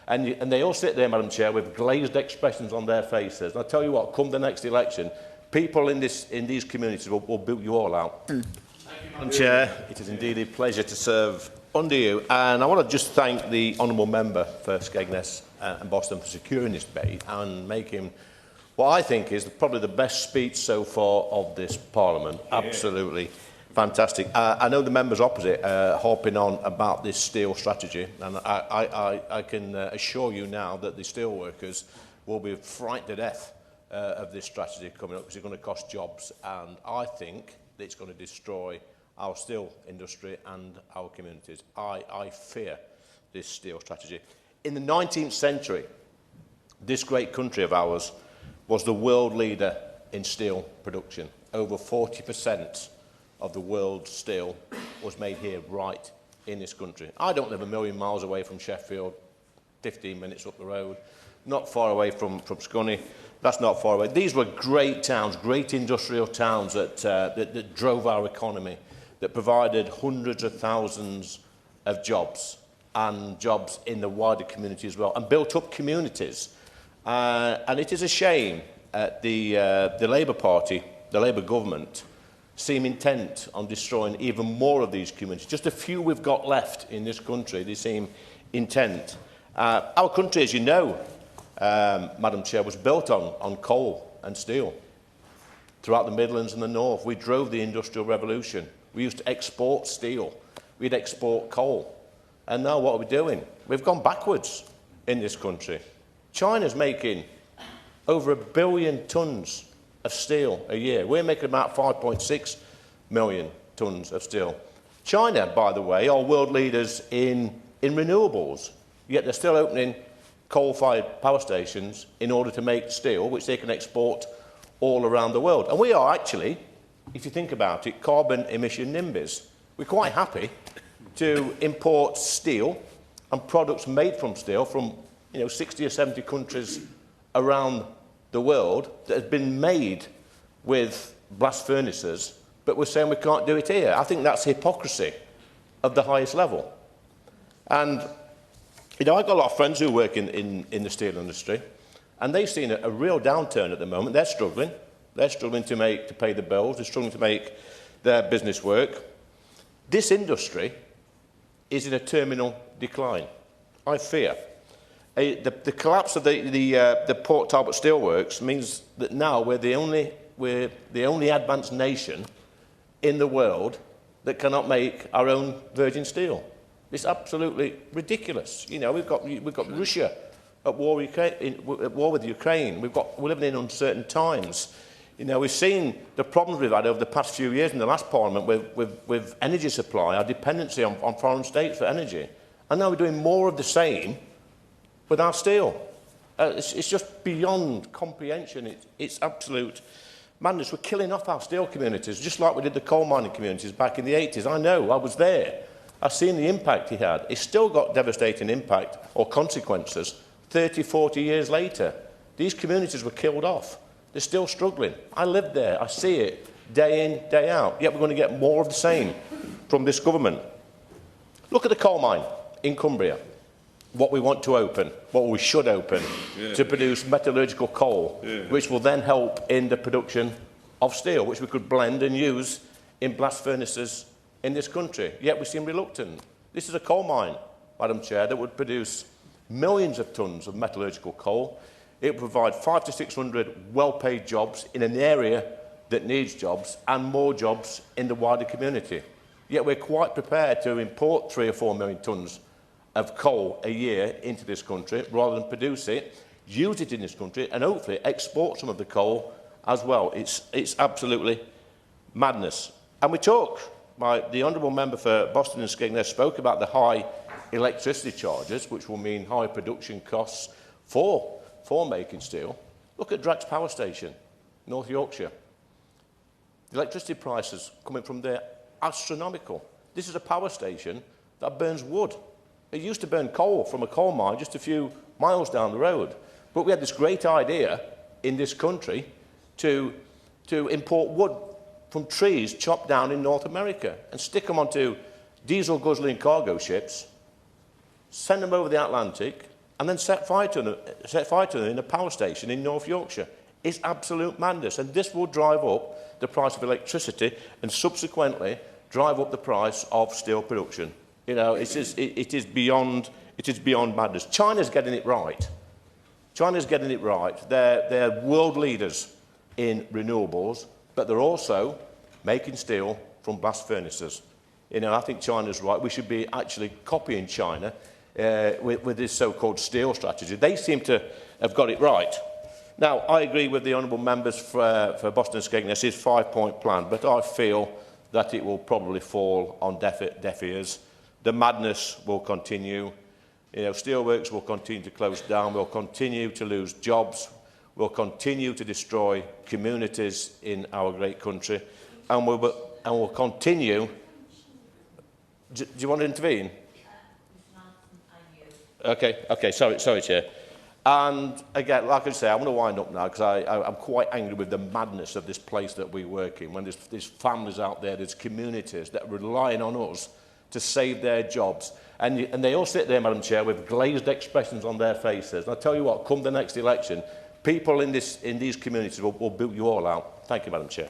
And they all sit there, Madam Chair, with glazed expressions on their faces. And I tell you what, come the next election, people in these communities will boot you all out. Thank you, Madam Chair. It is indeed a pleasure to serve under you. And I want to just thank the honourable member for Skegness and Boston for securing this debate and making what I think is probably the best speech so far of this Parliament. Yeah. Absolutely fantastic. I know the members opposite harping on about this steel strategy, and I can assure you now that the steel workers will be frightened to death of this strategy coming up, because it's going to cost jobs, and I think that it's going to destroy our steel industry and our communities. I fear this steel strategy. In the 19th century, this great country of ours was the world leader in steel production. Over 40% of the world's steel was made here, right in this country. I don't live a million miles away from Sheffield, 15 minutes up the road, not far away from Scunny. That's not far away. These were great towns, great industrial towns that drove our economy, that provided hundreds of thousands of jobs and jobs in the wider community as well, and built up communities. And it is a shame the Labour Party, the Labour government, seem intent on destroying even more of these communities. Just a few we've got left in this country, they seem intent. Our country, as you know, Madam Chair, was built on coal and steel. Throughout the Midlands and the North, we drove the Industrial Revolution. We used to export steel. We'd export coal. And now what are we doing? We've gone backwards in this country. China's making over 1 billion tonnes of steel a year. We're making about 5.6 million tonnes of steel. China, by the way, are world leaders in renewables, yet they're still opening coal-fired power stations in order to make steel, which they can export all around the world. And we are actually, if you think about it, carbon emission NIMBYs. We're quite happy to import steel and products made from steel from 60 or 70 countries around the world that has been made with blast furnaces, but we're saying we can't do it here. I think that's hypocrisy of the highest level. And I've got a lot of friends who work in the steel industry, and they've seen a real downturn at the moment. They're struggling. They're struggling to pay the bills. They're struggling to make their business work. This industry is in a terminal decline, I fear. The collapse of the Port Talbot Steelworks means that now we're the only advanced nation in the world that cannot make our own virgin steel. It's absolutely ridiculous. We've got Russia at war with Ukraine. We're living in uncertain times. We've seen the problems we've had over the past few years in the last Parliament with energy supply, our dependency on foreign states for energy, and now we're doing more of the same with our steel. It's just beyond comprehension. It's absolute madness. We're killing off our steel communities, just like we did the coal mining communities back in the 80s. I know, I was there. I've seen the impact he had. It's still got devastating impact or consequences 30, 40 years later. These communities were killed off. They're still struggling. I live there. I see it day in, day out. Yet we're going to get more of the same from this government. Look at the coal mine in Cumbria. What we want to open, what we should open, to produce metallurgical coal, which will then help in the production of steel, which we could blend and use in blast furnaces in this country. Yet we seem reluctant. This is a coal mine, Madam Chair, that would produce millions of tonnes of metallurgical coal. It would provide 500 to 600 well-paid jobs in an area that needs jobs, and more jobs in the wider community. Yet we're quite prepared to import 3 or 4 million tonnes of coal a year into this country, rather than produce it, use it in this country, and hopefully export some of the coal as well. It's absolutely madness. And we talk, the honourable member for Boston and Skegness spoke about the high electricity charges, which will mean high production costs for making steel. Look at Drax Power Station, North Yorkshire. The electricity prices coming from there are astronomical. This is a power station that burns wood. It used to burn coal from a coal mine just a few miles down the road. But we had this great idea in this country to import wood from trees chopped down in North America and stick them onto diesel guzzling cargo ships, send them over the Atlantic, and then set fire to them in a power station in North Yorkshire. It's absolute madness, and this will drive up the price of electricity and subsequently drive up the price of steel production. You know, it is beyond madness. China's getting it right. China's getting it right. They're world leaders in renewables, but they're also making steel from blast furnaces. You know, I think China's right. We should be actually copying China with this so-called steel strategy. They seem to have got it right. Now, I agree with the honourable members for Boston Skegness, his 5-point plan, but I feel that it will probably fall on deaf ears. The madness will continue. You know, steelworks will continue to close down. We'll continue to lose jobs. We'll continue to destroy communities in our great country, and we'll continue. Do you want to intervene? Okay, sorry, Chair. And again, like I say, I'm going to wind up now because I'm quite angry with the madness of this place that we work in, when there's families out there, there's communities that are relying on us to save their jobs. And they all sit there, Madam Chair, with glazed expressions on their faces. And I tell you what, come the next election, people in these communities will boot you all out. Thank you, Madam Chair.